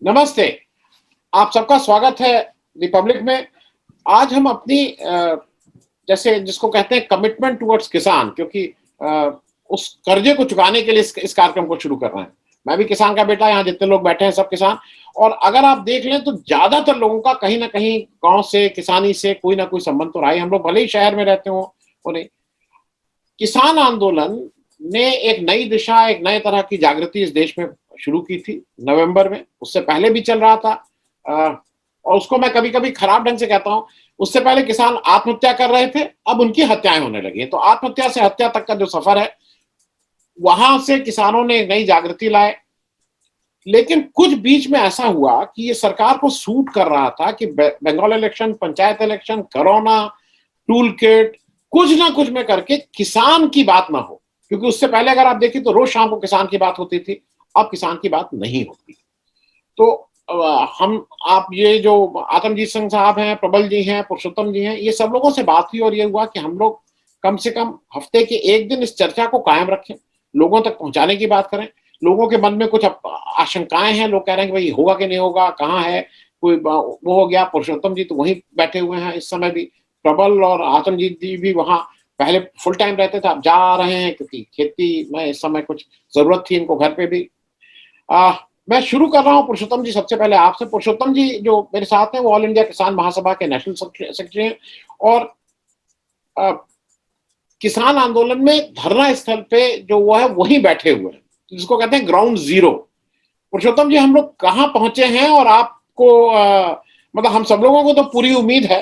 नमस्ते। आप सबका स्वागत है रिपब्लिक में। आज हम अपनी जैसे जिसको कहते हैं कमिटमेंट टुवर्ड्स किसान, क्योंकि अ, उस कर्जे को चुकाने के लिए इस कार्यक्रम को शुरू कर रहे हैं। मैं भी किसान का बेटा, यहाँ जितने लोग बैठे हैं सब किसान। और अगर आप देख लें तो ज़्यादातर लोगों का कहीं न कहीं गाँव से, किसानी से कोई न कोई संबंध तो रहा ही। हम लोग भले ही शहर में रहते हों, वो नहीं। किसान आंदोलन ने एक नई दिशा, एक नए तरह की जागृति इस देश में शुरू की थी नवंबर में। उससे पहले भी चल रहा था। और उसको मैं कभी-कभी खराब ढंग से कहता हूँ। उससे पहले किसान आत्महत्या कर रहे थे, अब उनकी हत्याएँ होने लगी हैं। तो आत्महत्या से हत्या तक का जो सफ़र है, वहाँ से किसानों ने एक नई जागृति लाए। लेकिन कुछ बीच में ऐसा हुआ कि ये सरकार को सूट कर रहा था कि Bengal election, panchayat election, corona, tool kit, कुछ ना कुछ में करके किसान की बात ना हो। क्योंकि उससे पहले अगर आप देखें तो रोज शाम को किसान की बात होती थी, अब किसान की बात नहीं होती। तो हम आप ये जो आतमजीत सिंह साहब हैं, प्रबल जी हैं, पुरुषोत्तम जी हैं, ये सब लोगों से बात हुई और ये हुआ कि हम लोग कम से कम हफ्ते के 1 दिन इस चर्चा को कायम रखें, लोगों तक पहुँचाने की बात करें। लोगों के मन में कुछ आशंकाएँ हैं, लोग कह रहे हैं कि भई होगा कि नहीं होगा, कहाँ है? कोई वो हो गया, पुरुषोत्तम जी तो वहीं बैठे हुए हैं इस समय भी। प्रबल और आतमजीत जी भी वहाँ पहले फुल टाइम रहते थे, अब जा रहे हैं क्योंकि खेती में इस समय कुछ ज़रूरत थी इनको घर पे भी। अ, मैं शुरू कर रहा हूँ पुरुषोत्तम जी सबसे पहले आपसे। पुरुषोत्तम जी जो मेरे साथ हैं वो ऑल इंडिया किसान महासभा के नेशनल सेक्रेटरी हैं और अ, किसान आंदोलन में धरना स्थल पे जो वो है वहीं बैठे हुए हैं, जिसको कहते हैं ग्राउंड ज़ीरो। पुरुषोत्तम जी हम लोग कहाँ पहुँचे हैं और आपको मतलब हम सब लोगों को तो पूरी उम्मीद है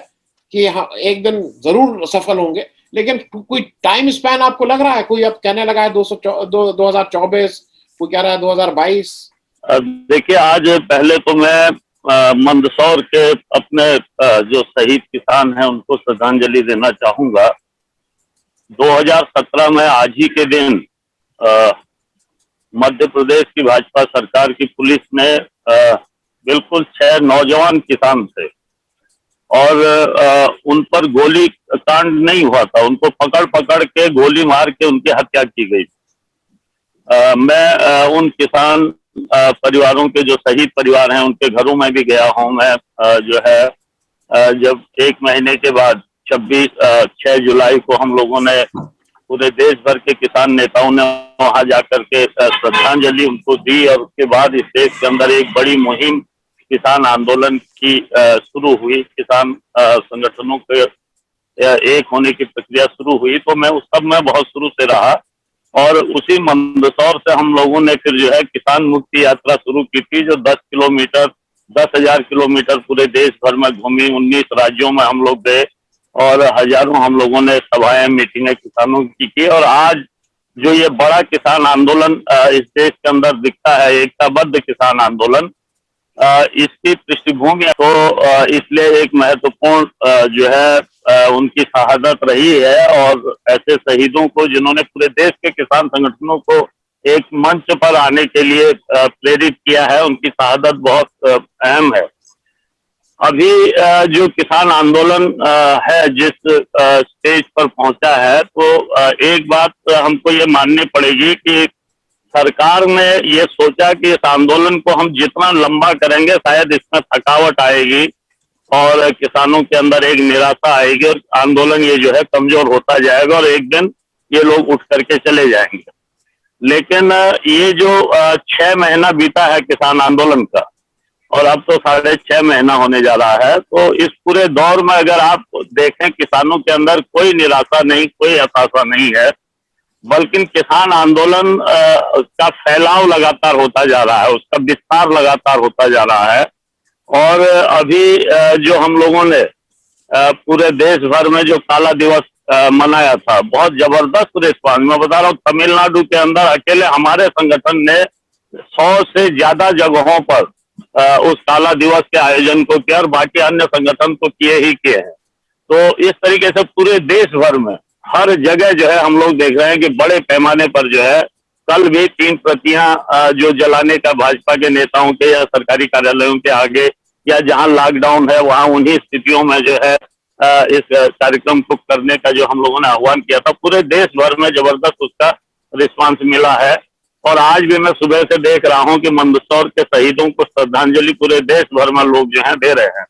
कि हाँ, एक दिन ज़रूर सफल होंगे। लेकिन कोई टाइम स्पैन आपको लग रहा है? कोई अब कहने लगा है 2024, कोई कह रहा है 2022। देखिए, आज पहले तो मैं मंदसौर के अपने जो शहीद किसान हैं उनको श्रद्धांजलि देना चाहूंगा। 2017 में आज ही के दिन अ, मध्य प्रदेश की भाजपा सरकार की पुलिस ने बिल्कुल 6 नौजवान किसान थे और उन पर गोली कांड नहीं हुआ था, उनको पकड़ पकड़ के गोली मार के उनकी हत्या की गई। मैं उन किसान परिवारों के जो शहीद परिवार हैं उनके घरों में भी गया हूं। मैं जो है जब 1 महीने के बाद 6 जुलाई को हम लोगों ने पूरे देश भर के किसान नेताओं ने वहां जाकर के श्रद्धांजलि उनको दी और उसके बाद इस देश के अंदर एक बड़ी मुहिम किसान आंदोलन की शुरू हुई। किसान संगठनों के एक होने की प्रक्रिया शुरू हुई, तो मैं उस सब में बहुत शुरू से रहा और उसी मंदसौर से हम लोगों ने फिर जो है किसान मुक्ति यात्रा शुरू की थी, जो 10 किलोमीटर 10,000 किलोमीटर पूरे देश भर में घूमी। 19 राज्यों में हम लोग गए और हजारों हम लोगों ने सभाएं, मीटिंगें किसानों की और आज जो ये बड़ा किसान आंदोलन इस देश के अंदर दिखता है, एकताबद्ध किसान आंदोलन, इसकी पृष्ठभूमि तो इसलिए एक महत्वपूर्ण जो है उनकी शहादत रही है और ऐसे शहीदों को जिन्होंने पूरे देश के किसान संगठनों को एक मंच पर आने के लिए प्रेरित किया है, उनकी शहादत बहुत अहम है। अभी जो किसान आंदोलन है जिस स्टेज पर पहुंचा है, तो एक बात हमको ये माननी पड़ेगी कि सरकार ने ये सोचा कि इस आंदोलन को हम जितना लंबा करेंगे शायद इसमें थकावट आएगी और किसानों के अंदर एक निराशा आएगी और आंदोलन ये जो है कमजोर होता जाएगा और एक दिन ये लोग उठ करके चले जाएंगे। लेकिन ये जो 6 महीना बीता है किसान आंदोलन का और अब तो 6.5 महीना होने जा रहा है, तो इस पूरे दौर में अगर आप देखें किसानों के अंदर कोई निराशा नहीं, कोई हताशा नहीं है, बल्कि किसान आंदोलन का फैलाव लगातार होता जा रहा है, उसका विस्तार लगातार होता जा रहा है। और अभी जो हम लोगों ने पूरे देश भर में जो काला दिवस मनाया था, बहुत जबरदस्त रिस्पांस। मैं बता रहा हूँ, तमिलनाडु के अंदर अकेले हमारे संगठन ने 100 से ज्यादा जगहों पर उस काला दिवस के आयोजन को किया और बाकी अन्य संगठन तो किए ही किए हैं। तो इस तरीके से पूरे देश भर में हर जगह जो है हम लोग देख रहे हैं कि बड़े पैमाने पर जो है कल भी 3 प्रतियां जो जलाने का भाजपा के नेताओं के या सरकारी कार्यालयों के आगे या जहां लॉकडाउन है वहां उन्हीं स्थितियों में जो है इस कार्यक्रम को करने का जो हम लोगों ने आह्वान किया था, पूरे देश भर में जबरदस्त उसका रिस्पांस मिला है। और आज भी मैं सुबह से देख रहा हूं कि मंदसौर के शहीदों को श्रद्धांजलि पूरे देश भर में लोग जो है दे रहे हैं।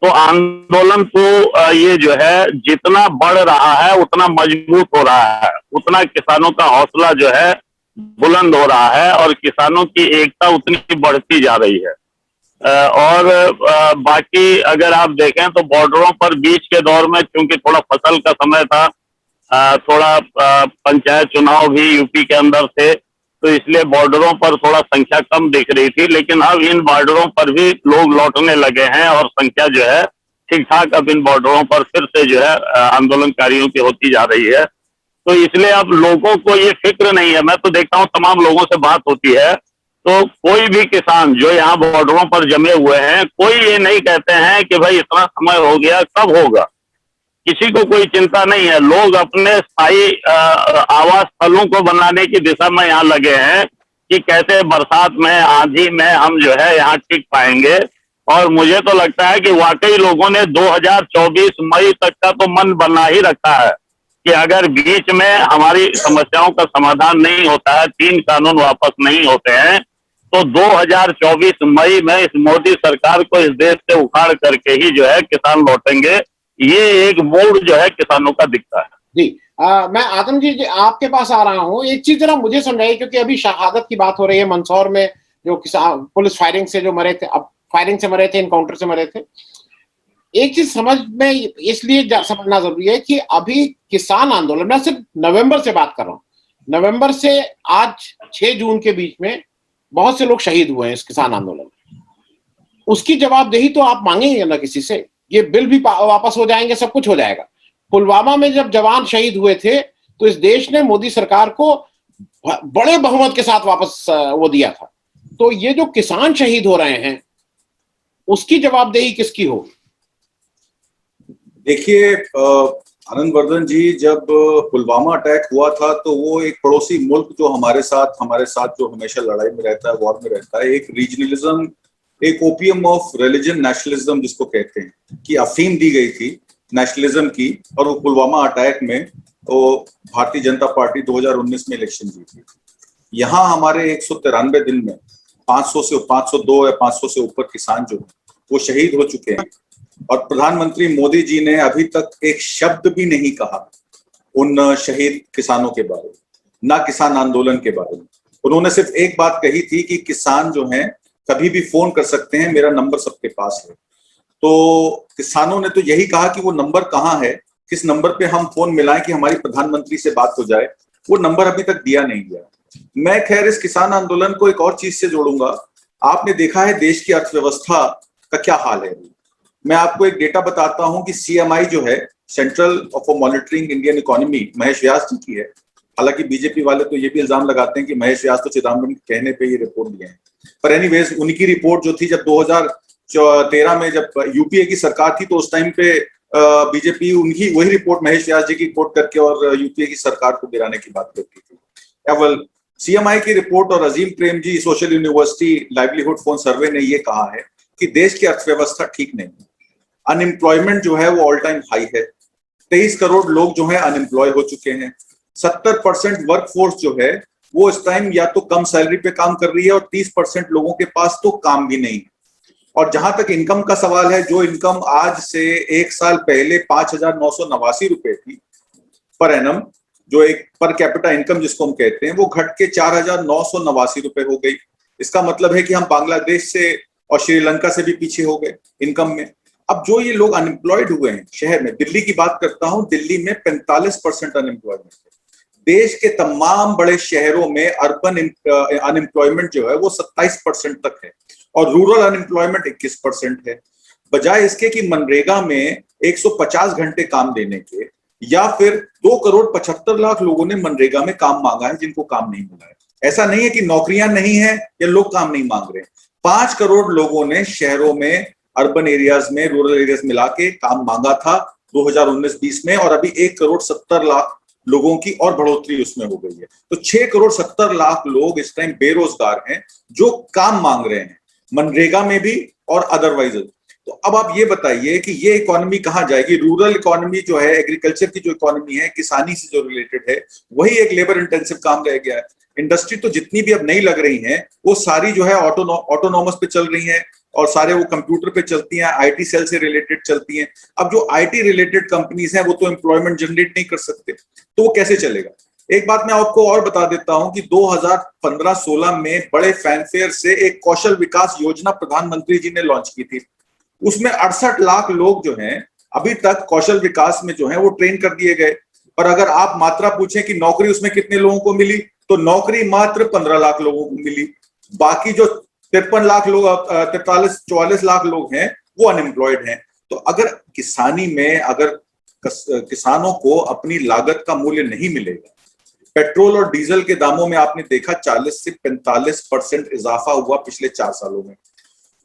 तो आंदोलन को ये जो है जितना बढ़ रहा है उतना मजबूत हो रहा है, उतना किसानों का हौसला जो है बुलंद हो रहा है और किसानों की एकता उतनी बढ़ती जा रही है। और बाकी अगर आप देखें तो बॉर्डरों पर बीच के दौर में चूंकि थोड़ा फसल का समय था, थोड़ा पंचायत चुनाव भी यूपी के अंदर थे, तो इसलिए बॉर्डरों पर थोड़ा संख्या कम दिख रही थी, लेकिन अब इन बॉर्डरों पर भी लोग लौटने लगे हैं और संख्या जो है ठीक ठाक अब इन बॉर्डरों पर फिर से जो है आंदोलनकारियों की होती जा रही है। तो इसलिए अब लोगों को ये फिक्र नहीं है। मैं तो देखता हूँ तमाम लोगों से बात होती है तो कोई भी किसान जो यहाँ बॉर्डरों पर जमे हुए हैं, कोई ये नहीं कहते हैं कि भाई इतना समय हो गया कब होगा, किसी को कोई चिंता नहीं है। लोग अपने स्थायी आवास स्थलों को बनाने की दिशा में यहाँ लगे हैं कि कैसे बरसात में आंधी में हम जो है यहाँ टिक पाएंगे। और मुझे तो लगता है कि वाकई लोगों ने 2024 मई तक का तो मन बना ही रखा है कि अगर बीच में हमारी समस्याओं का समाधान नहीं होता है, 3 कानून वापस नहीं होते हैं, तो 2024 मई में इस मोदी सरकार को इस देश से उखाड़ करके ही जो है किसान लौटेंगे। ये एक मूड जो है किसानों का दिखता है। जी मैं आदम जी आपके पास आ रहा हूँ। एक चीज जरा मुझे समझाइए, क्योंकि अभी शहादत की बात हो रही है मंदसौर में, जो किसान पुलिस फायरिंग से जो मरे थे, अब फायरिंग से मरे थे, इनकाउंटर से मरे थे। एक चीज समझ में इसलिए समझना जरूरी है कि अभी किसान आंदोलन, मैं सिर्फ नवंबर से बात कर रहा हूँ, नवंबर से आज 6 जून के बीच में बहुत से लोग शहीद हुए हैं इस किसान आंदोलन में। उसकी जवाबदेही तो आप मांगेंगे ना किसी से। ये बिल भी वापस हो जाएंगे, सब कुछ हो जाएगा। पुलवामा में जब जवान शहीद हुए थे तो इस देश ने मोदी सरकार को बड़े बहुमत के साथ वापस वो दिया था। तो ये जो किसान शहीद हो रहे हैं उसकी जवाबदेही किसकी होगी? देखिए आनंद वर्धन जी, जब पुलवामा अटैक हुआ था तो वो एक पड़ोसी मुल्क जो हमारे साथ जो हमेशा लड़ाई में रहता है, वॉर में रहता है, एक रीजनलिज्म, एक ओपियम ऑफ रिलीजन नेशनलिज्म जिसको कहते हैं, कि अफीम दी गई थी नेशनलिज्म की। और वो पुलवामा अटैक में वो भारतीय जनता पार्टी 2019 में इलेक्शन जीती। यहाँ हमारे 193 दिन में 502 या 500 से ऊपर किसान जो वो शहीद हो चुके हैं। और प्रधानमंत्री मोदी जी ने अभी तक एक शब्द भी नहीं कहा उन शहीद किसानों के बारे में, ना किसान आंदोलन के बारे में। उन्होंने सिर्फ एक बात कही थी कि किसान जो हैं कभी भी फोन कर सकते हैं, मेरा नंबर सबके पास है। तो किसानों ने तो यही कहा कि वो नंबर कहाँ है, किस नंबर पे हम फोन मिलाएं कि हमारी प्रधानमंत्री से बात हो जाए। वो नंबर अभी तक दिया नहीं गया। मैं खैर इस किसान आंदोलन को एक और चीज से जोड़ूंगा। आपने देखा है देश की अर्थव्यवस्था का क्या हाल है। मैं आपको एक डेटा बताता हूं कि CMI जो है, central for monitoring Indian economy, Mahesh Vyas ji की है। हालांकि बीजेपी वाले तो ये भी इल्जाम लगाते हैं कि महेश व्यास तो चिदम्बरम के कहने पे ये रिपोर्ट दिए हैं, पर एनीवेज उनकी रिपोर्ट जो थी, जब 2013 में जब यूपीए की सरकार थी तो उस टाइम पे बीजेपी उनकी वही रिपोर्ट महेश व्यास जी की कोट करके और यूपीए की सरकार को गिराने की बात करती थी। केवल CMI की रिपोर्ट और अजीम Prem ji social university livelihood phone सर्वे ने ये कहा है कि देश की अर्थव्यवस्था ठीक नहीं है। अनएम्प्लॉयमेंट जो है वो ऑल टाइम हाई है। 23 करोड़ लोग जो है अनएम्प्लॉय हो चुके हैं। 70% वर्कफोर्स जो है वो इस टाइम या तो कम सैलरी पे काम कर रही है और 30% लोगों के पास तो काम भी नहीं। और जहां तक इनकम का सवाल है, जो इनकम आज से 1 साल पहले 5,989 रुपए थी पर एनम, जो एक पर कैपिटा इनकम जिसको हम कहते हैं, वो घट के 4,989 रुपए हो गई। इसका मतलब है कि हम बांग्लादेश से और श्रीलंका से भी पीछे हो गए इनकम में। अब जो ये लोग अनएम्प्लॉयड हुए हैं शहर में, दिल्ली की बात करता हूं, दिल्ली में 45% अनएम्प्लॉयमेंट है। देश के तमाम बड़े शहरों में अर्बन अनएम्प्लॉयमेंट जो है वो 27% तक है और रूरल अनएम्प्लॉयमेंट 21% है। बजाय इसके कि मनरेगा में 150 घंटे काम देने के, या फिर 2,75,00,000 लोगों ने मनरेगा में काम मांगा है जिनको काम नहीं मिला है। ऐसा नहीं है कि नौकरियां नहीं है या लोग काम नहीं मांग रहे हैं। 5 करोड़ लोगों ने शहरों में, अर्बन एरियाज में, रूरल एरियाज मिला के काम मांगा था 2019-20 में, और अभी 1,70,00,000 लोगों की और बढ़ोतरी उसमें हो गई है। तो 6,70,00,000 लोग इस टाइम बेरोजगार हैं जो काम मांग रहे हैं, मनरेगा में भी और अदरवाइज। तो अब आप ये बताइए कि ये इकोनॉमी कहां जाएगी? रूरल इकोनॉमी जो है, एग्रीकल्चर की जो इकोनॉमी है, किसानी से जो रिलेटेड है, वही एक लेबर इंटेंसिव काम रह गया है। इंडस्ट्री तो जितनी भी अब नई लग रही हैं वो सारी जो है ऑटोनॉमस पे चल रही हैं और सारे वो कंप्यूटर पे चलती हैं, आईटी सेल से रिलेटेड चलती हैं। अब जो आईटी रिलेटेड कंपनीज हैं वो तो एम्प्लॉयमेंट जनरेट नहीं कर सकते, तो वो कैसे चलेगा? एक बात मैं आपको और बता देता हूं कि 2015-16 में बड़े फैनफेयर से एक कौशल विकास योजना प्रधानमंत्री जी ने लॉन्च की थी। उसमें 68 लाख लोग जो हैं अभी तक कौशल विकास में जो है वो ट्रेन कर दिए गए। पर अगर आप मात्रा पूछें कि नौकरी उसमें कितने लोगों को मिली, तो नौकरी मात्र 15 लाख लोगों को मिली। बाकी जो 53 लाख लोग 44 लाख लोग हैं वो अनएम्प्लॉयड हैं। तो अगर किसानी में अगर किसानों को अपनी लागत का मूल्य नहीं मिलेगा, पेट्रोल और डीजल के दामों में आपने देखा 40 से 45% इजाफा हुआ पिछले 4 सालों में।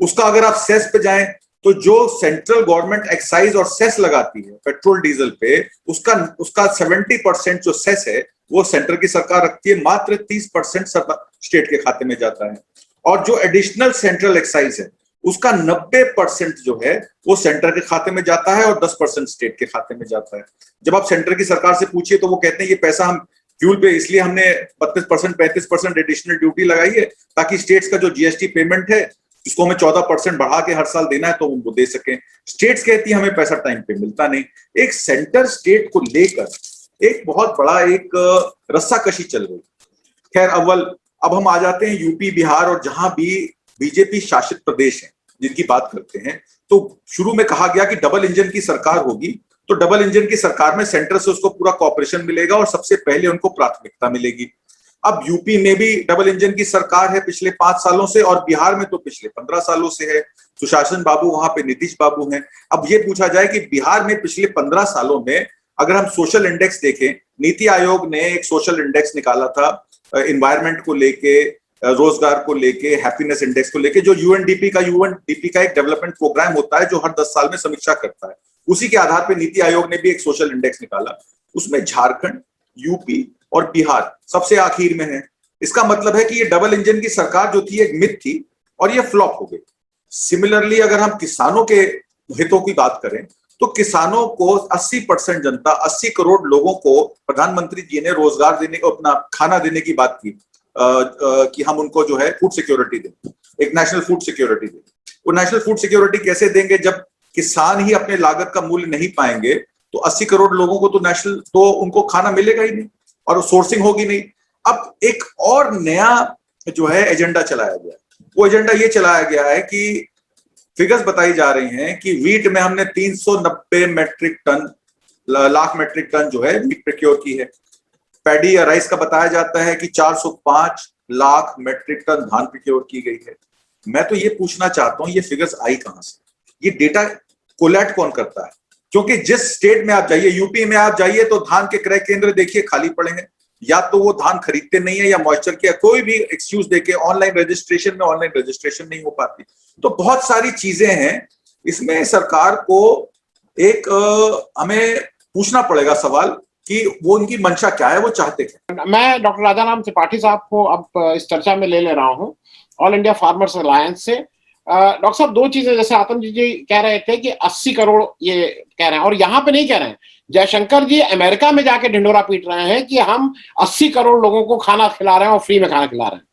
उसका अगर आप सेस पे जाएं तो जो सेंट्रल गवर्नमेंट एक्साइज और सेस लगाती है पेट्रोल डीजल पे, उसका 70% जो सेस है वो सेंटर की सरकार रखती है, मात्र 30% स्टेट के खाते में जाता है। और जो एडिशनल सेंट्रल एक्साइज है उसका 90% जो है वो सेंटर के खाते में जाता है और 10% स्टेट के खाते में जाता है। जब आप सेंटर की सरकार से पूछिए तो वो कहते हैं ये पैसा हम फ्यूल पे इसलिए हमने 32% 35% एडिशनल ड्यूटी लगाई है ताकि स्टेट्स का जो जीएसटी पेमेंट है जिसको हमें 14% बढ़ा के हर साल देना है तो उनको दे सकें। स्टेट्स कहती है हमें पैसा टाइम पे मिलता नहीं। एक सेंटर स्टेट को लेकर एक बहुत बड़ा एक रस्साकशी चल रही। खैर अब हम आ जाते हैं यूपी बिहार और जहां भी बीजेपी शासित प्रदेश हैं जिनकी बात करते हैं। तो शुरू में कहा गया कि डबल इंजन की सरकार होगी, तो डबल इंजन की सरकार में सेंटर से उसको पूरा कॉपरेशन मिलेगा और सबसे पहले उनको प्राथमिकता मिलेगी। अब यूपी में भी डबल इंजन की सरकार है पिछले 5 सालों से और बिहार में तो पिछले 15 सालों से है। सुशासन बाबू वहां पे नीतीश बाबू हैं। अब ये पूछा जाए कि बिहार में पिछले 15 सालों में अगर हम सोशल इंडेक्स देखें, नीति आयोग ने एक सोशल इंडेक्स निकाला था एनवायरमेंट को लेके, रोजगार को लेके, हैप्पीनेस इंडेक्स को लेके, जो यूएनडीपी का एक डेवलपमेंट प्रोग्राम होता है जो हर 10 साल में समीक्षा करता है। उसी के आधार पर नीति आयोग ने भी एक सोशल इंडेक्स निकाला। उसमें झारखंड, यूपी और बिहार सबसे आखिर में है। इसका मतलब है कि ये डबल इंजन की सरकार जो थी एक मिथ थी और ये फ्लॉप हो गई। सिमिलरली अगर हम किसानों के हितों की बात करें तो किसानों को 80% जनता, 80 करोड़ लोगों को प्रधानमंत्री जी ने रोजगार देने को, अपना खाना देने की बात की कि हम उनको जो है फूड सिक्योरिटी दें, एक नेशनल फूड सिक्योरिटी दें। वो नेशनल फूड सिक्योरिटी कैसे देंगे जब किसान ही अपने लागत का मूल्य नहीं पाएंगे? तो 80 करोड़ लोगों को तो उनको खाना मिलेगा ही नहीं और सोर्सिंग होगी नहीं। अब एक और नया जो है एजेंडा चलाया गया। वो एजेंडा ये चलाया गया है कि फिगर्स बताई जा रही हैं कि वीट में हमने 390 लाख मेट्रिक टन जो है वीट प्रोक्योर की है। पैडी या राइस का बताया जाता है कि 405 लाख मेट्रिक टन धान प्रोक्योर की गई है। मैं तो ये पूछना चाहता हूं ये फिगर्स आई कहां से? ये डेटा कोलैट कौन करता है? क्योंकि जिस स्टेट में आप जाइए, यूपी में आप जाइए तो धान के क्रय केंद्र देखिए खाली पड़े हैं, या तो वो धान खरीदते नहीं है या मॉइस्चर की कोई भी एक्सक्यूज देके ऑनलाइन रजिस्ट्रेशन नहीं हो पाती। तो बहुत सारी चीजें हैं इसमें। सरकार को एक हमें पूछना पड़ेगा सवाल कि वो उनकी मंशा क्या है, वो चाहते क्या। मैं डॉक्टर राजाराम त्रिपाठी साहब को अब इस चर्चा में ले रहा हूँ ऑल इंडिया फार्मर्स अलायंस से। डॉक्टर साहब, 2 चीजें, जैसे आतंक जी कह रहे थे कि 80 करोड़ ये कह रहे हैं, और यहाँ पे नहीं कह रहे हैं, जयशंकर जी अमेरिका में जाके ढिंडोरा पीट रहे हैं कि हम 80 करोड़ लोगों को खाना खिला रहे हैं और फ्री में खाना खिला रहे हैं।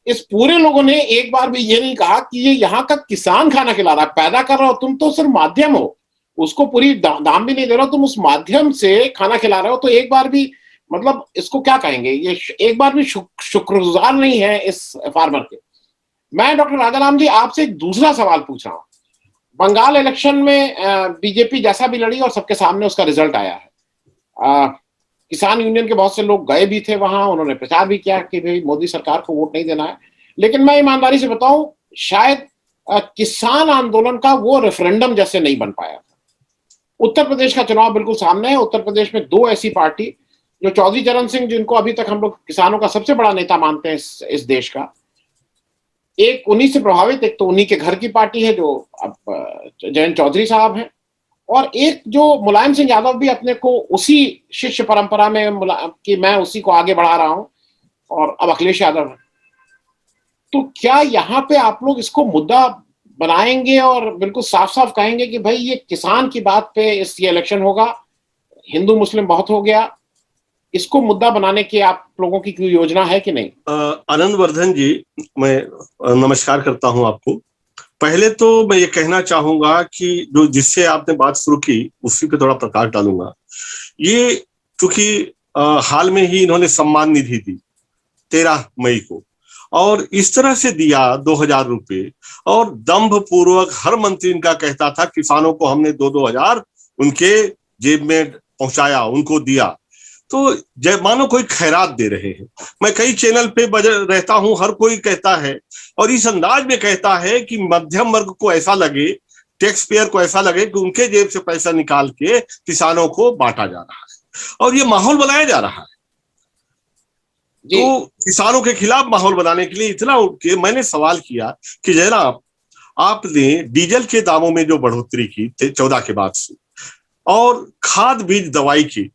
इस पूरे लोगों ने एक बार भी ये नहीं कहा कि ये यहाँ का किसान खाना खिला रहा है, पैदा कर रहा हो, तुम तो सिर्फ माध्यम हो, उसको पूरी दाम भी नहीं दे रहे हो, तुम उस माध्यम से खाना खिला रहे हो। तो एक बार भी, मतलब इसको क्या कहेंगे, ये एक बार भी शुक्रगुजार नहीं है इस फार्मर के। मैं डॉक्टर राजाराम जी आपसे एक दूसरा सवाल पूछ रहा हूं। बंगाल इलेक्शन में बीजेपी जैसा भी लड़ी और सबके सामने उसका रिजल्ट आया है। किसान यूनियन के बहुत से लोग गए भी थे वहां, उन्होंने प्रचार भी किया कि भाई मोदी सरकार को वोट नहीं देना है। लेकिन मैं ईमानदारी से बताऊं, शायद किसान आंदोलन का वो रेफरेंडम जैसे नहीं बन पाया था। उत्तर प्रदेश का चुनाव बिल्कुल सामने है। उत्तर प्रदेश में 2 ऐसी पार्टी जो चौधरी चरण सिंह, जिनको अभी तक हम लोग किसानों का सबसे बड़ा नेता मानते हैं इस देश का, एक उन्हीं से प्रभावित, एक तो उन्हीं के घर की पार्टी है जो अब जयंत चौधरी साहब हैं, और एक जो मुलायम सिंह यादव भी अपने को उसी शिष्य परंपरा में कि मैं उसी को आगे बढ़ा रहा हूं, और अब अखिलेश यादव है। तो क्या यहाँ पे आप लोग इसको मुद्दा बनाएंगे और बिल्कुल साफ साफ कहेंगे कि भाई ये किसान की बात पे ये इलेक्शन होगा, हिंदू मुस्लिम बहुत हो गया, इसको मुद्दा बनाने की आप लोगों की कोई योजना है कि नहीं? आनंद वर्धन जी, मैं नमस्कार करता हूं आपको। पहले तो मैं ये कहना चाहूंगा कि जो जिससे आपने बात शुरू की उसी पे थोड़ा प्रकाश डालूंगा। ये चूंकि हाल में ही इन्होंने सम्मान निधि दी 13 मई को, और इस तरह से दिया 2,000 रुपए, और दंभ पूर्वक हर मंत्री इनका कहता था किसानों को हमने 2-2 हजार उनके जेब में पहुंचाया, उनको दिया। तो जय मानो कोई खैरात दे रहे हैं। मैं कई चैनल पे रहता हूं, हर कोई कहता है और इस अंदाज में कहता है कि मध्यम वर्ग को ऐसा लगे, टैक्स पेयर को ऐसा लगे कि उनके जेब से पैसा निकाल के किसानों को बांटा जा रहा है और ये माहौल बनाया जा रहा है। तो किसानों के खिलाफ माहौल बनाने के लिए इतना कि मैंने सवाल किया कि जनाब, आपने डीजल के दामों में जो बढ़ोतरी की 14 के बाद से, और खाद बीज दवाई की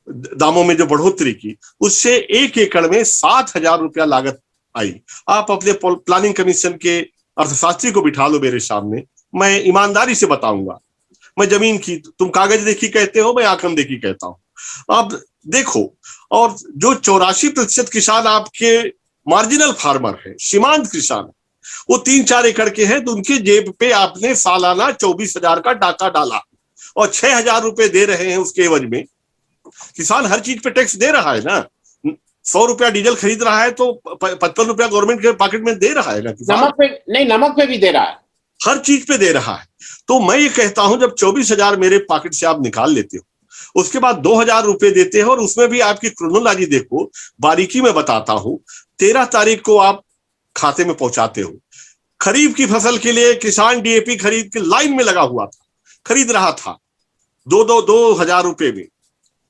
दामों में जो बढ़ोतरी की, उससे 1 एकड़ में 7,000 रुपया लागत आई। आप अपने प्लानिंग कमीशन के अर्थशास्त्री को बिठा लो मेरे सामने, मैं ईमानदारी से बताऊंगा। मैं जमीन की, तुम कागज देखी कहते हो, मैं आंकन देखी कहता हूं। अब देखो, और जो 84% किसान आपके मार्जिनल फार्मर है, सीमांत किसान है, वो 3-4 एकड़ के हैं, तो उनके जेब पे आपने सालाना 24,000 का डाका डाला और 6,000 रुपए दे रहे हैं उसके एवज में। किसान हर चीज पे टैक्स दे रहा है ना। 100 रुपया डीजल खरीद रहा है तो 55 रुपया गवर्नमेंट के पॉकेट में दे रहा है ना किसान। नमक पे नहीं, नमक पे भी दे रहा है, हर चीज पे दे रहा है। तो मैं ये कहता हूं, जब 24,000 मेरे पॉकेट से आप निकाल लेते हो, उसके बाद 2,000 रुपए देते हो, और उसमें भी आपकी क्रोनोलॉजी देखो, बारीकी में बताता हूं। 13 तारीख को आप खाते में पहुंचाते हो। खरीफ की फसल के लिए किसान डीएपी खरीद के लाइन में लगा हुआ था, खरीद रहा था 2,000 रुपए में,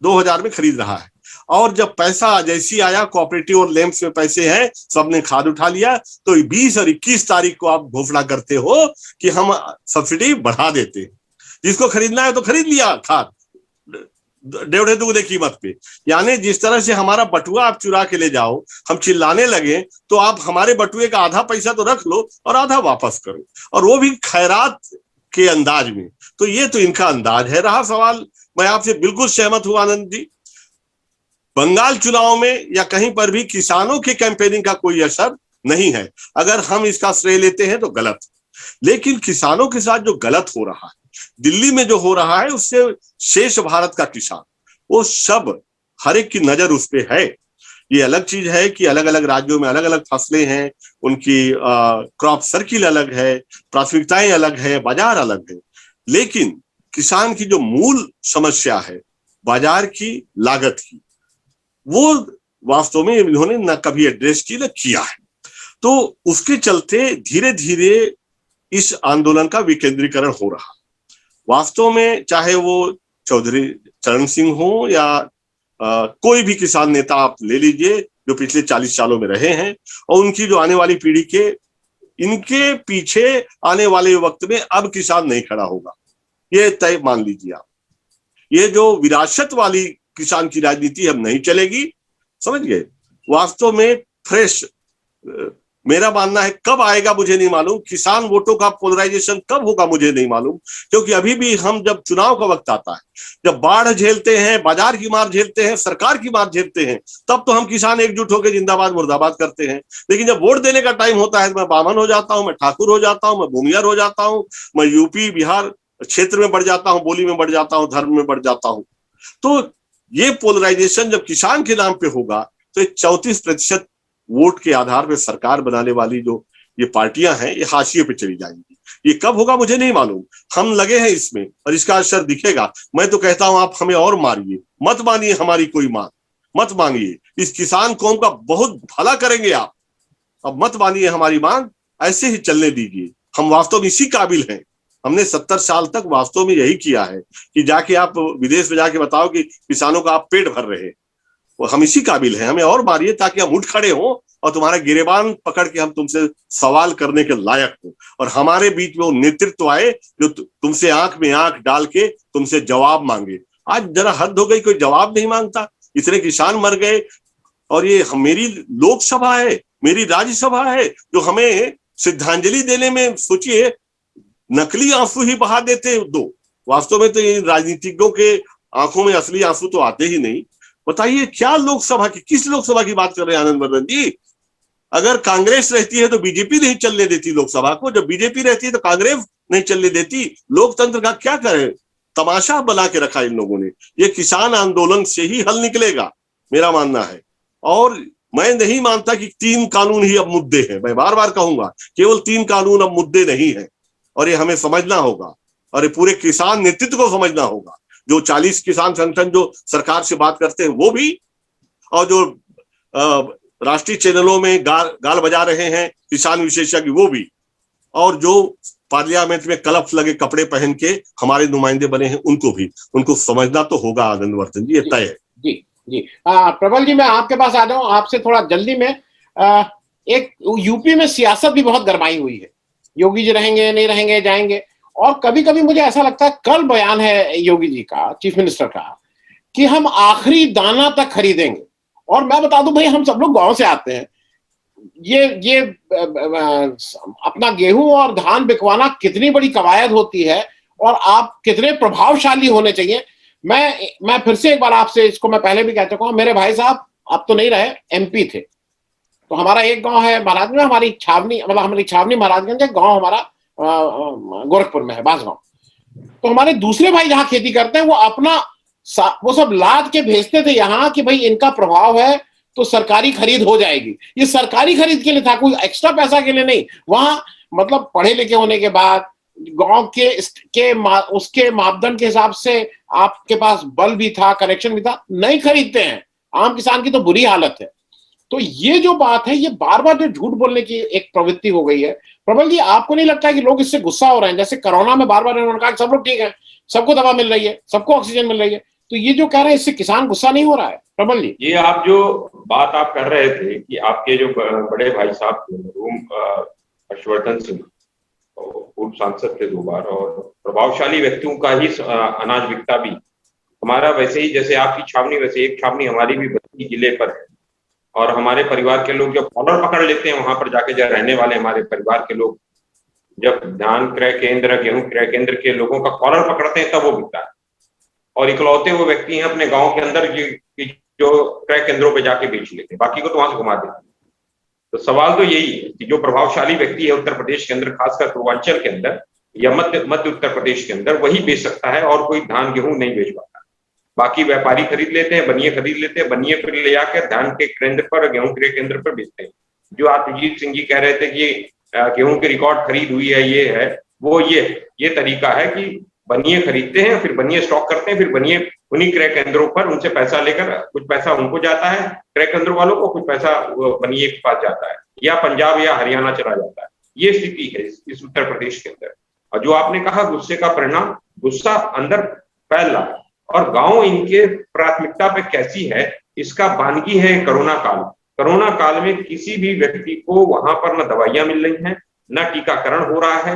2,000 में खरीद रहा है। और जब पैसा जैसी आया, कोऑपरेटिव और लैंप्स में पैसे हैं, सबने खाद उठा लिया, तो 20 और 21 तारीख को आप घोषणा करते हो कि हम सब्सिडी बढ़ा देते हैं। जिसको खरीदना है तो खरीद लिया खाद 1.5 दुगने कीमत पे। यानी जिस तरह से हमारा बटुआ आप चुरा के ले जाओ, हम चिल्लाने लगे, तो आप हमारे बटुए का आधा पैसा तो रख लो और आधा वापस करो, और वो भी खैरात के अंदाज में। तो ये तो इनका अंदाज है। रहा सवाल, मैं आपसे बिल्कुल सहमत हूं आनंद जी, बंगाल चुनाव में या कहीं पर भी किसानों की कैंपेनिंग का कोई असर नहीं है। अगर हम इसका श्रेय लेते हैं तो गलत, लेकिन किसानों के साथ जो गलत हो रहा है, दिल्ली में जो हो रहा है, उससे शेष भारत का किसान, वो सब हर एक की नजर उस पे है। ये अलग चीज है कि अलग अलग राज्यों में अलग अलग फसलें हैं, उनकी क्रॉप सर्किल अलग है, प्राथमिकताएं अलग है, बाजार अलग है, लेकिन किसान की जो मूल समस्या है बाजार की, लागत की, वो वास्तव में इन्होंने न कभी एड्रेस की न किया है। तो उसके चलते धीरे धीरे इस आंदोलन का विकेंद्रीकरण हो रहा है। वास्तव में चाहे वो चौधरी चरण सिंह हो या कोई भी किसान नेता आप ले लीजिए जो पिछले 40 सालों में रहे हैं, और उनकी जो आने वाली पीढ़ी के, इनके पीछे आने वाले वक्त में अब किसान नहीं खड़ा होगा, ये तय मान लीजिए आप। ये जो विरासत वाली किसान की राजनीति अब नहीं चलेगी, समझ गए। वास्तव में फ्रेश, मेरा मानना है, कब आएगा मुझे नहीं मालूम, किसान वोटों का पोलराइजेशन कब होगा मुझे नहीं मालूम, क्योंकि अभी भी हम, जब चुनाव का वक्त आता है, जब बाढ़ झेलते हैं, बाजार की मार झेलते हैं, सरकार की मार झेलते हैं, तब तो हम किसान एकजुट होकर जिंदाबाद मुर्दाबाद करते हैं। लेकिन जब वोट देने का टाइम होता है तो मैं बामन हो जाता हूं, मैं ठाकुर हो जाता हूं, मैं भूमियार हो जाता हूं, मैं यूपी बिहार क्षेत्र में बढ़ जाता हूं, बोली में बढ़ जाता हूं, धर्म में बढ़ जाता हूं। तो ये पोलराइजेशन जब किसान के नाम पे होगा, तो 34% वोट के आधार पर सरकार बनाने वाली जो ये पार्टियां हैं, ये हाशिए पे चली जाएंगी। ये कब होगा मुझे नहीं मालूम, हम लगे हैं इसमें और इसका असर दिखेगा। मैं तो कहता हूं, आप हमें और मारिए, मत मानिए हमारी कोई मांग, मत मांगिए, इस किसान कौम का बहुत भला करेंगे आप, अब मत मानिए हमारी मांग, ऐसे ही चलने दीजिए। हम वास्तव में इसी काबिल हैं। हमने 70 साल तक वास्तव में यही किया है कि जाके आप विदेश में जाके बताओ कि किसानों का आप पेट भर रहे हैं, हम इसी काबिल हैं। हमें और मारिए ताकि हम उठ खड़े हों और तुम्हारा गिरेबान पकड़ के हम तुमसे सवाल करने के लायक हो, और हमारे बीच में वो नेतृत्व आए जो तुमसे आंख में आंख डाल के तुमसे जवाब मांगे। आज जरा हद हो गई, कोई जवाब नहीं मांगता, इतने किसान मर गए, और ये मेरी लोकसभा है, मेरी राज्यसभा है, जो हमें श्रद्धांजलि देने में सोचिए नकली आंसू ही बहा देते दो। वास्तव में तो ये राजनीतिज्ञों के आंखों में असली आंसू तो आते ही नहीं। बताइए क्या लोकसभा की, किस लोकसभा की बात कर रहे हैं आनंद वर्धन जी? अगर कांग्रेस रहती है तो बीजेपी नहीं चलने देती लोकसभा को, जब बीजेपी रहती है तो कांग्रेस नहीं चलने देती। लोकतंत्र का क्या करें, तमाशा बना के रखा इन लोगों ने। ये किसान आंदोलन से ही हल निकलेगा, मेरा मानना है। और मैं नहीं मानता कि 3 कानून ही अब मुद्दे हैं। मैं बार बार कहूंगा, केवल 3 कानून अब मुद्दे नहीं है, और ये हमें समझना होगा, और ये पूरे किसान नेतृत्व को समझना होगा। जो 40 किसान संगठन जो सरकार से बात करते हैं वो भी, और जो राष्ट्रीय चैनलों में गाल बजा रहे हैं किसान विशेषज्ञ वो भी, और जो पार्लियामेंट में कलफ लगे कपड़े पहन के हमारे नुमाइंदे बने हैं उनको भी, उनको समझना तो होगा आनंद वर्धन जी, ये तय है। जी जी। प्रबल जी, मैं आपके पास आ जाऊं आपसे थोड़ा जल्दी में। एक यूपी में सियासत भी बहुत गरमाई हुई है, योगी जी रहेंगे नहीं रहेंगे, जाएंगे। और कभी कभी मुझे ऐसा लगता है, कल बयान है योगी जी का, चीफ मिनिस्टर का, कि हम आखिरी दाना तक खरीदेंगे। और मैं बता दूं भाई, हम सब लोग गांव से आते हैं, ये अपना गेहूं और धान बिकवाना कितनी बड़ी कवायद होती है, और आप कितने प्रभावशाली होने चाहिए। मैं फिर से एक बार आपसे, इसको मैं पहले भी कह चुका हूं, मेरे भाई साहब अब तो नहीं रहे, एमपी थे। तो हमारा एक गांव है महाराजगंज में, हमारी छावनी महाराजगंज है, गांव हमारा गोरखपुर में है, बांसगांव। तो हमारे दूसरे भाई जहां खेती करते हैं, वो अपना वो सब लाद के भेजते थे यहाँ, कि भाई इनका प्रभाव है तो सरकारी खरीद हो जाएगी। ये सरकारी खरीद के लिए था, कोई एक्स्ट्रा पैसा के लिए नहीं। वहां मतलब पढ़े लिखे होने के बाद, गांव उसके मापदंड के हिसाब से आपके पास बल भी था, कनेक्शन भी था, नहीं खरीदते हैं। आम किसान की तो बुरी हालत है। तो ये जो बात है, ये बार बार जो झूठ बोलने की एक प्रवृत्ति हो गई है। प्रबल जी, आपको नहीं लगता है कि लोग इससे गुस्सा हो रहे हैं? जैसे कोरोना में बार बार इन्होंने कहा कि सब लोग ठीक है, सबको दवा मिल रही है, सबको ऑक्सीजन मिल रही है, तो ये जो कह रहे हैं, इससे किसान गुस्सा नहीं हो रहा है? प्रबल जी, ये आप जो बात आप कर रहे थे कि आपके जो बड़े भाई साहब थे, हर्षवर्धन सिंह, पूर्व सांसद थे 2 बार, और प्रभावशाली व्यक्तियों का ही अनाज बिकता भी। हमारा वैसे ही, जैसे आपकी छावनी, वैसे एक छावनी हमारी भी बस्ती जिले पर है, और हमारे परिवार के लोग जब कॉलर पकड़ लेते हैं वहां पर जाके, जब रहने वाले हमारे परिवार के लोग जब धान क्रय केंद्र, गेहूं क्रय केंद्र के लोगों का कॉलर पकड़ते हैं, तब वो बिकता है। और इकलौते वो व्यक्ति हैं अपने गांव के अंदर जो क्रय केंद्रों पे जाके बेच लेते हैं, बाकी को तो वहां से घुमा देते हैं। तो सवाल तो यही है कि जो प्रभावशाली व्यक्ति है उत्तर प्रदेश के अंदर, खासकर पूर्वांचल के अंदर या मध्य उत्तर प्रदेश के अंदर, वही बेच सकता है, और कोई धान गेहूं नहीं बेच पाता। बाकी व्यापारी खरीद लेते हैं, बनिए खरीद लेते हैं, बनिए फिर ले जाकर धान के केंद्र पर, गेहूं के केंद्र पर बेचते हैं। जो आतिजीत सिंह जी कह रहे थे कि गेहूं की रिकॉर्ड खरीद हुई है, ये है वो, ये तरीका है कि बनिए खरीदते हैं, फिर बनिए स्टॉक करते हैं, फिर बनिए उन्हीं क्रय केंद्रों पर उनसे पैसा लेकर, कुछ पैसा उनको जाता है क्रय केंद्रों वालों को, कुछ पैसा बनिए के पास जाता है, या पंजाब या हरियाणा चला जाता है। ये स्थिति है इस उत्तर प्रदेश के अंदर। और जो आपने कहा गुस्से का परिणाम, गुस्सा अंदर फैल रहा है, और गांव इनके प्राथमिकता पे कैसी है, इसका बानगी है कोरोना काल। कोरोना काल में किसी भी व्यक्ति को वहां पर न दवाइयां मिल रही हैं, न टीकाकरण हो रहा है,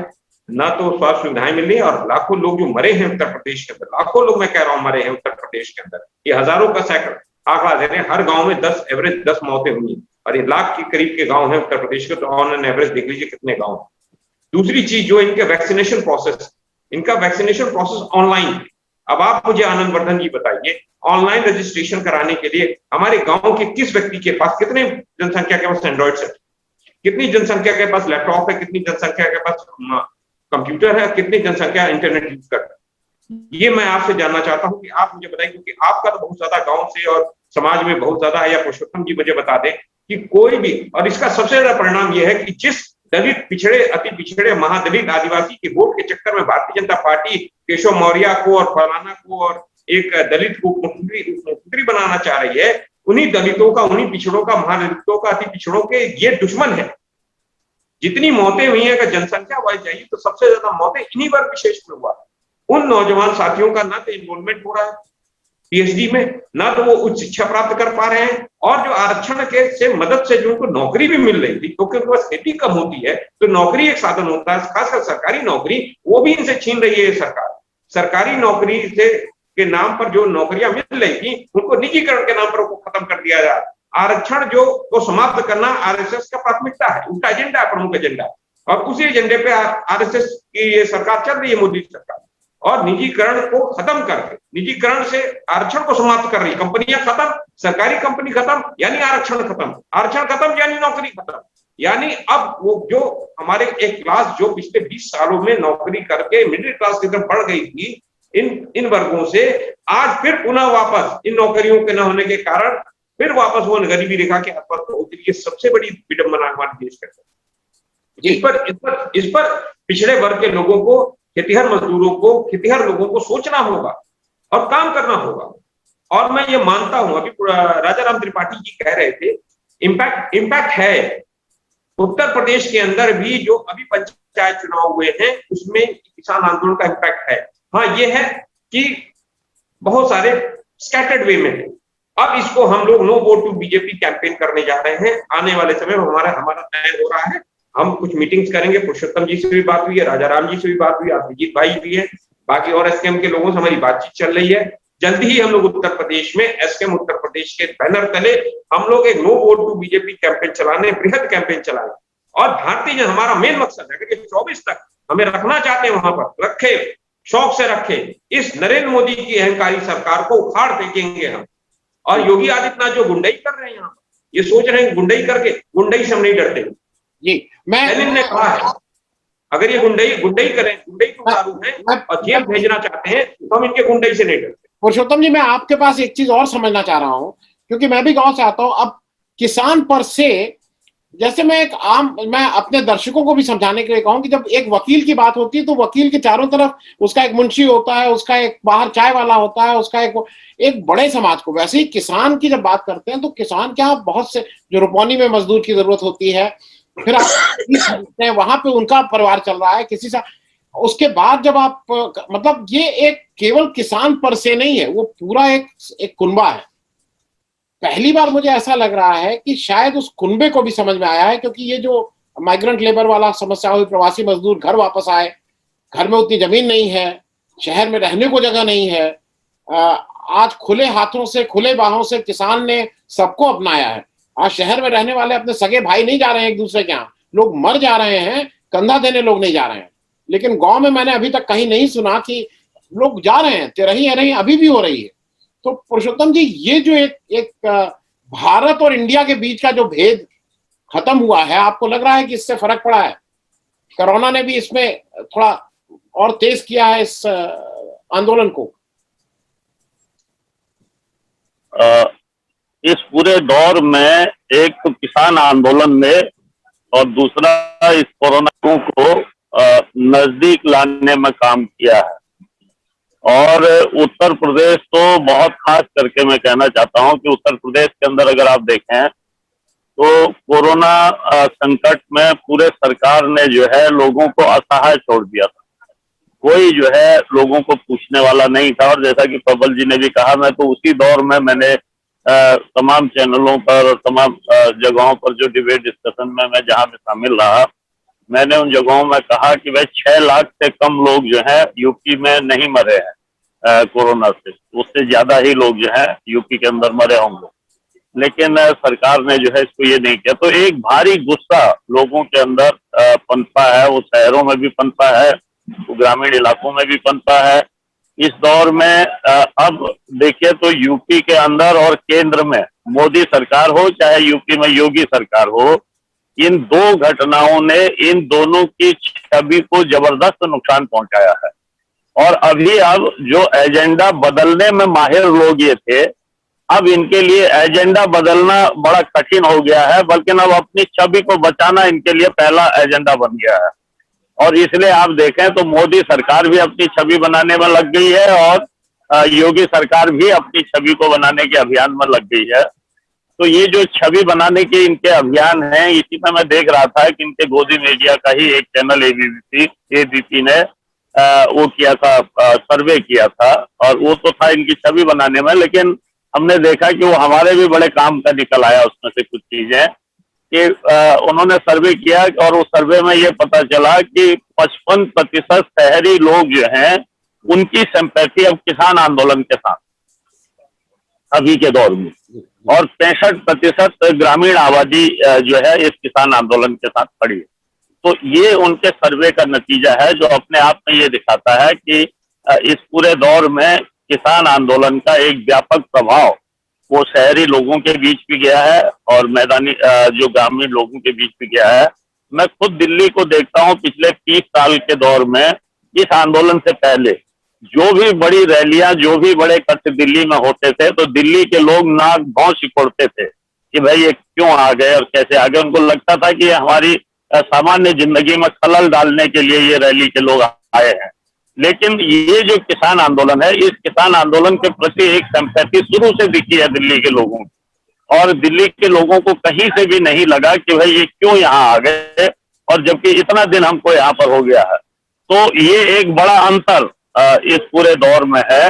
ना तो स्वास्थ्य सुविधाएं मिल रही है, और लाखों लोग जो मरे हैं उत्तर प्रदेश के अंदर, लाखों लोग मैं कह रहा हूं मरे हैं उत्तर प्रदेश के अंदर, ये हजारों का सैकड़ा आंकड़ा दे रहे हैं। हर गांव में एवरेज 10 मौतें हुई, और ये लाख के करीब के गांव हैं उत्तर प्रदेश के, तो ऑन एन एवरेज देख लीजिए कितने गांव। दूसरी चीज, जो इनके वैक्सीनेशन प्रोसेस, इनका वैक्सीनेशन प्रोसेस ऑनलाइन है। अब आप मुझे आनंद वर्धन जी बताइए, ऑनलाइन रजिस्ट्रेशन कराने के लिए हमारे गांव के किस व्यक्ति के पास, कितने जनसंख्या के पास एंड्रॉइड सेट, कितनी जनसंख्या के पास लैपटॉप है, कितनी जनसंख्या के पास कंप्यूटर है, कितनी जनसंख्या इंटरनेट यूज करता है? ये मैं आपसे जानना चाहता हूं कि आप मुझे बताइए, क्योंकि आपका तो बहुत ज्यादा गांव से और समाज में बहुत ज्यादा है। या पुरुषोत्तम जी मुझे बता दें कि कोई भी, और इसका सबसे ज्यादा परिणाम यह है कि जिस दलित पिछड़े, अति पिछड़े, महादलित, आदिवासी के वोट के चक्कर में भारतीय जनता पार्टी केशव मौर्य को और फलाना को और एक दलित को मुख्यमंत्री बनाना चाह रही है, उन्हीं दलितों का, उन्हीं पिछड़ों का, महादलितों का, अति पिछड़ों के ये दुश्मन है। जितनी मौतें हुई हैं, अगर जनसंख्या वाइज चाहिए तो सबसे ज्यादा मौतें इन्हीं वर्ग विशेष में हुआ। उन नौजवान साथियों का ना तो इन्वॉल्वमेंट हो रहा है पीएचडी में, ना तो वो उच्च शिक्षा प्राप्त कर पा रहे हैं, और जो आरक्षण के से मदद से जो उनको नौकरी भी मिल रही थी, क्योंकि उनके पास खेती कम होती है, तो नौकरी एक साधन होता है, खासकर सरकारी नौकरी, वो भी इनसे छीन रही है सरकार। सरकारी नौकरी से के नाम पर जो नौकरियां मिल रही थी, उनको निजीकरण के नाम पर उनको खत्म कर दिया जा रहा है। आरक्षण जो को समाप्त करना आरएसएस का प्राथमिकता है, उनका एजेंडा है, प्रमुख एजेंडा, और उसी एजेंडे पे आरएसएस की ये सरकार चल रही है, मोदी सरकार। और निजीकरण को खत्म करके, निजीकरण से आरक्षण को समाप्त कर रही, कंपनियां खत्म, सरकारी कंपनी खत्म यानी आरक्षण खत्म, आरक्षण खत्म यानी नौकरी खत्म। यानी अब वो जो हमारे एक क्लास जो पिछले 20 सालों में नौकरी करके मिडिल क्लास की तरफ बढ़ गई थी, इन वर्गों से आज फिर पुनः वापस इन नौकरियों के न होने के कारण फिर वापस वो गरीबी रेखा के आसपास पहुंच रही है। सबसे बड़ी विडंबना हमारे देश का। इस पर पिछड़े वर्ग के लोगों को, खेतिहर मजदूरों को, खेतिहर लोगों को सोचना होगा और काम करना होगा। और मैं ये मानता हूं, अभी राजा राम त्रिपाठी जी कह रहे थे, इम्पैक्ट है। उत्तर प्रदेश के अंदर भी जो अभी पंचायत चुनाव हुए हैं उसमें किसान आंदोलन का इम्पैक्ट है। हाँ, ये है कि बहुत सारे स्कैटर्ड वे में है। अब इसको हम लोग no vote to BJP campaign करने जा रहे हैं। आने वाले समय में हमारा तय हो रहा है, हम कुछ मीटिंग्स करेंगे। पुरुषोत्तम जी से भी बात हुई है, राजा राम जी से भी बात हुई है, अभिजीत भाई भी है, बाकी और एसकेएम के लोगों से हमारी बातचीत चल रही है। जल्दी ही हम लोग उत्तर प्रदेश में एसकेएम उत्तर प्रदेश के बैनर तले हम लोग एक no vote to BJP campaign चलाने, बृहद कैंपेन चलाने। और भारतीय जनता, हमारा मेन मकसद है कि 24 तक हमें रखना चाहते हैं, वहां पर रखे, शौक से रखे। इस नरेंद्र मोदी की अहंकारी सरकार को उखाड़ फेंकेंगे हम। और योगी आदित्यनाथ जो गुंडाई कर रहे हैं यहाँ, ये सोच रहे हैं गुंडाई करके, गुंडाई से हम नहीं डरते जी। लेनिन ने कहा है, अगर ये गुंडाई करें, गुंडाई को उतारू हैं और जेल भेजना चाहते हैं, तो हम इनके गुंडाई से नहीं डरते। पुरुषोत्तम जी, मैं आपके पास एक चीज और समझना चाह रहा हूं, क्योंकि मैं भी गांव से आता हूं। अब किसान पर से, जैसे मैं अपने दर्शकों को भी समझाने के लिए कहूं कि जब एक वकील की बात होती है तो वकील के चारों तरफ उसका एक मुंशी होता है, उसका एक बाहर चाय वाला होता है, उसका एक बड़े समाज को। वैसे ही किसान की जब बात करते हैं तो किसान क्या, बहुत से जो रुपौनी में मजदूर की जरूरत होती है, फिर आप वहां पे उनका परिवार चल रहा है किसी से। उसके बाद जब आप, मतलब ये एक केवल किसान पर से नहीं है, वो पूरा एक कुनबा है। पहली बार मुझे ऐसा लग रहा है कि शायद उस कुनबे को भी समझ में आया है, क्योंकि ये जो माइग्रेंट लेबर वाला समस्या हुई, प्रवासी मजदूर घर वापस आए, घर में उतनी जमीन नहीं है, शहर में रहने को जगह नहीं है। आज खुले हाथों से, खुले बाहों से किसान ने सबको अपनाया है। आज शहर में रहने वाले अपने सगे भाई नहीं जा रहे हैं एक दूसरे के यहाँ, लोग मर जा रहे हैं, कंधा देने लोग नहीं जा रहे हैं। लेकिन गांव में मैंने अभी तक कहीं नहीं सुना कि लोग जा रहे हैं, तेरही अभी भी हो रही है। तो पुरुषोत्तम जी, ये जो एक भारत और इंडिया के बीच का जो भेद खत्म हुआ है, आपको लग रहा है कि इससे फर्क पड़ा है? कोरोना ने भी इसमें थोड़ा और तेज किया है इस आंदोलन को? इस पूरे दौर में एक तो किसान आंदोलन में और दूसरा इस कोरोना को नजदीक लाने में काम किया है। और उत्तर प्रदेश तो बहुत खास करके मैं कहना चाहता हूं कि उत्तर प्रदेश के अंदर अगर आप देखें तो कोरोना संकट में पूरे सरकार ने जो है लोगों को असहाय छोड़ दिया था। कोई जो है लोगों को पूछने वाला नहीं था। और जैसा कि प्रबल जी ने भी कहा, मैं तो उसी दौर में मैंने तमाम चैनलों पर और तमाम जगहों पर जो डिबेट डिस्कशन में मैं जहां पे शामिल रहा, मैंने उन जगहों में कहा कि भाई 6 लाख से कम लोग जो है यूपी में नहीं मरे हैं कोरोना से, उससे ज्यादा ही लोग जो है यूपी के अंदर मरे होंगे। लेकिन सरकार ने जो है इसको ये नहीं किया। तो एक भारी गुस्सा लोगों के अंदर पनपा है, वो शहरों में भी पनपा है, वो ग्रामीण इलाकों में भी पनपा है। इस दौर में अब देखिए तो यूपी के अंदर और केंद्र में मोदी सरकार हो चाहे यूपी में योगी सरकार हो, इन दो घटनाओं ने इन दोनों की छवि को जबरदस्त नुकसान पहुंचाया है। और अभी अब जो एजेंडा बदलने में माहिर लोग ये थे, अब इनके लिए एजेंडा बदलना बड़ा कठिन हो गया है, बल्कि अब अपनी छवि को बचाना इनके लिए पहला एजेंडा बन गया है। और इसलिए आप देखें तो मोदी सरकार भी अपनी छवि बनाने में लग गई है और योगी सरकार भी अपनी छवि को बनाने के अभियान में लग गई है। तो ये जो छवि बनाने के इनके अभियान हैं, इसी में मैं देख रहा था कि इनके गोदी मीडिया का ही एक चैनल एबीपी ने वो किया था, सर्वे किया था, और वो तो था इनकी छवि बनाने में। लेकिन हमने देखा कि वो हमारे भी बड़े काम का निकल आया। उसमें से कुछ चीजें कि उन्होंने सर्वे किया और उस सर्वे में ये पता चला कि 55% शहरी लोग जो हैं उनकी सिंपैथी अब किसान आंदोलन के साथ अभी के दौर में, और 65% ग्रामीण आबादी जो है इस किसान आंदोलन के साथ खड़ी है। तो ये उनके सर्वे का नतीजा है, जो अपने आप में ये दिखाता है कि इस पूरे दौर में किसान आंदोलन का एक व्यापक प्रभाव वो शहरी लोगों के बीच भी गया है और मैदानी जो ग्रामीण लोगों के बीच भी गया है। मैं खुद दिल्ली को देखता हूँ पिछले 30 साल के दौर में, इस आंदोलन से पहले जो भी बड़ी रैलियां, जो भी बड़े कट दिल्ली में होते थे तो दिल्ली के लोग नाक भौं सिकोड़ते थे कि भाई ये क्यों आ गए और कैसे आ गए। उनको लगता था कि हमारी सामान्य जिंदगी में खलल डालने के लिए ये रैली के लोग आए हैं। लेकिन ये जो किसान आंदोलन है, इस किसान आंदोलन के प्रति एक सिंपैथी शुरू से दिखी है दिल्ली के लोगों को, और दिल्ली के लोगों को कहीं से भी नहीं लगा कि भाई ये क्यों यहाँ आ गए, और जबकि इतना दिन हमको यहाँ पर हो गया है। तो ये एक बड़ा अंतर इस पूरे दौर में है।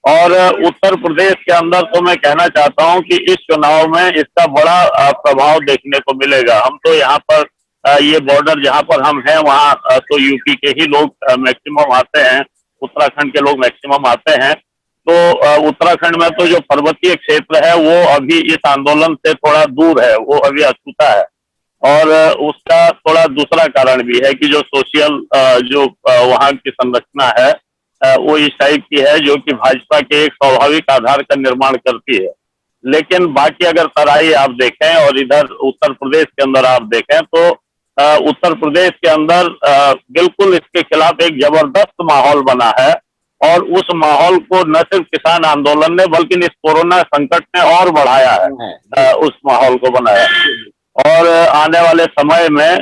और उत्तर प्रदेश के अंदर तो मैं कहना चाहता हूं कि इस चुनाव में इसका बड़ा प्रभाव देखने को मिलेगा। हम तो यहाँ पर ये बॉर्डर जहाँ पर हम हैं वहाँ तो यूपी के ही लोग मैक्सिमम आते हैं, उत्तराखंड के लोग मैक्सिमम आते हैं। तो उत्तराखंड में तो जो पर्वतीय क्षेत्र है वो अभी इस आंदोलन से थोड़ा दूर है, वो अभी अछूता है। और उसका थोड़ा दूसरा कारण भी है कि जो सोशल जो वहाँ की संरचना है वो इस टाइप की है जो कि भाजपा के एक स्वाभाविक आधार का निर्माण करती है। लेकिन बाकी अगर तराई आप देखें और इधर उत्तर प्रदेश के अंदर आप देखें तो उत्तर प्रदेश के अंदर बिल्कुल इसके खिलाफ एक जबरदस्त माहौल बना है। और उस माहौल को न सिर्फ किसान आंदोलन ने बल्कि इस कोरोना संकट ने और बढ़ाया है, उस माहौल को बनाया। और आने वाले समय में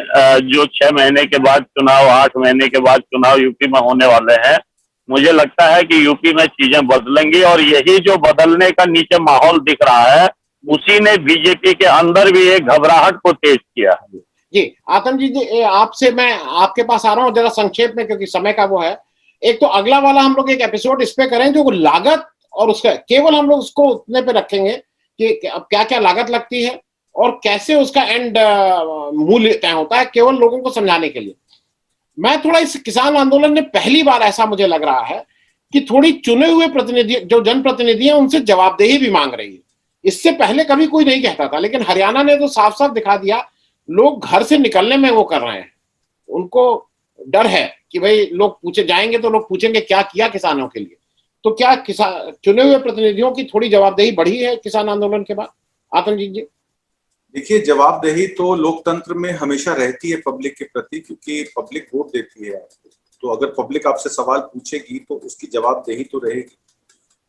जो 6 महीने के बाद चुनाव, 8 महीने के बाद चुनाव यूपी में होने वाले हैं, मुझे लगता है कि यूपी में चीजें बदलेंगी। और यही जो बदलने का नीचे माहौल दिख रहा है उसी ने बीजेपी के अंदर भी एक घबराहट को तेज किया है। जी आतम जी, आपसे मैं आपके पास आ रहा हूँ जरा संक्षेप में, क्योंकि समय का वो है। एक तो अगला वाला हम लोग एक एपिसोड इस पे करें जो लागत और उसका केवल हम लोग उसको उतने पे रखेंगे कि अब क्या क्या लागत लगती है और कैसे उसका एंड मूल्य तय होता है, केवल लोगों को समझाने के लिए। मैं थोड़ा इस किसान आंदोलन ने पहली बार ऐसा मुझे लग रहा है कि थोड़ी चुने हुए प्रतिनिधि, जो जनप्रतिनिधि हैं, उनसे जवाबदेही भी मांग रही है। इससे पहले कभी कोई नहीं कहता था, लेकिन हरियाणा ने तो साफ साफ दिखा दिया। लोग घर से निकलने में वो कर रहे हैं, उनको डर है कि भाई लोग पूछे जाएंगे तो लोग पूछेंगे क्या किया किसानों के लिए। तो क्या किसान चुने हुए प्रतिनिधियों की थोड़ी जवाबदेही बढ़ी है किसान आंदोलन के बाद? आतंक जी। देखिए, जवाबदेही तो लोकतंत्र में हमेशा रहती है पब्लिक के प्रति, क्योंकि पब्लिक वोट देती है आपको। तो अगर पब्लिक आपसे सवाल पूछेगी तो उसकी जवाबदेही तो रहेगी।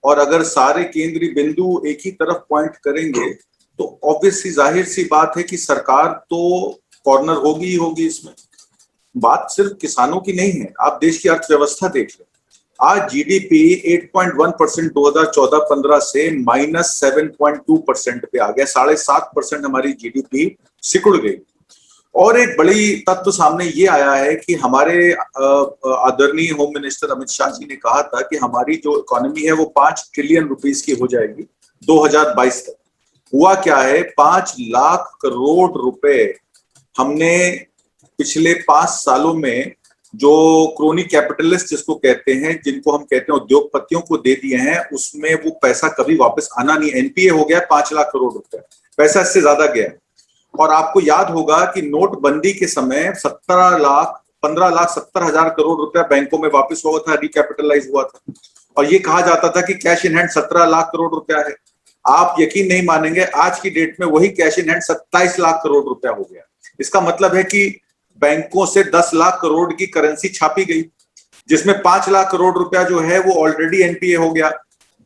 और अगर सारे केंद्रीय बिंदु एक ही तरफ पॉइंट करेंगे तो ऑब्वियसली जाहिर सी बात है कि सरकार तो कॉर्नर होगी ही होगी। इसमें बात सिर्फ किसानों की नहीं है, आप देश की अर्थव्यवस्था देख लें। आज जीडीपी 8.1% 2014-15 से -7.2% पे आ गया। 7.5% हमारी जीडीपी सिकुड़ गई। और एक बड़ी तत्व सामने ये आया है कि हमारे आदरणीय होम मिनिस्टर अमित शाह जी ने कहा था कि हमारी जो इकोनॉमी है वो 5 ट्रिलियन रुपीस की हो जाएगी 2022 तक। हुआ क्या है, 5 लाख करोड़ रुपए हमने पिछले 5 सालों में जो क्रोनी कैपिटलिस्ट जिसको कहते हैं, जिनको हम कहते हैं उद्योगपतियों को दे दिए हैं, उसमें वो पैसा कभी वापस आना नहीं। एनपीए हो गया 5 लाख करोड़ रुपए, पैसा इससे ज्यादा गया। और आपको याद होगा कि नोटबंदी के समय 15 लाख 70 हजार करोड़ रुपया बैंकों में वापस हुआ था, रिकैपिटलाइज हुआ था। और ये कहा जाता था कि cash in hand 17 lakh crore रुपया है। आप यकीन नहीं मानेंगे, आज की डेट में वही cash in hand 27 lakh crore रुपया हो गया। इसका मतलब है कि बैंकों से 10 लाख करोड़ की करेंसी छापी गई, जिसमें 5 लाख करोड़ रुपया जो है वो ऑलरेडी एनपीए हो गया।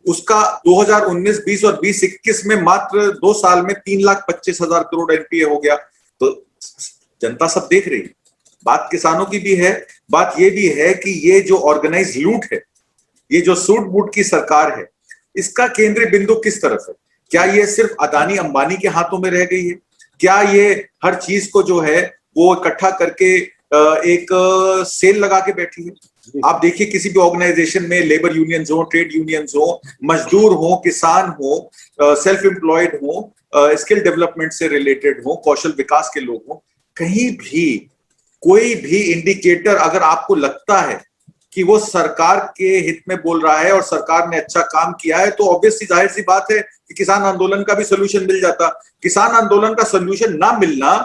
उसका 2019, 20 और 20-21 में मात्र 2 साल में 3,25,000 करोड़ एनपीए हो गया। तो जनता सब देख रही है। बात किसानों की भी है, बात ये भी है कि ये जो ऑर्गेनाइज लूट है, ये जो सूट बूट की सरकार है, इसका केंद्रीय बिंदु किस तरफ है? क्या ये सिर्फ अदानी अंबानी के हाथों में रह गई है? क्या ये हर चीज को जो है वो इकट्ठा करके एक सेल लगा के बैठी है? आप देखिए, किसी भी ऑर्गेनाइजेशन में लेबर यूनियंस हो, ट्रेड यूनियंस हो, मजदूर हो, किसान हो, सेल्फ एम्प्लॉयड हो, स्किल डेवलपमेंट से रिलेटेड हो, कौशल विकास के लोग हो, कहीं भी कोई भी इंडिकेटर अगर आपको लगता है कि वो सरकार के हित में बोल रहा है और सरकार ने अच्छा काम किया है, तो ऑब्वियसली जाहिर सी बात है कि किसान आंदोलन का भी सोल्यूशन मिल जाता। किसान आंदोलन का सोल्यूशन ना मिलना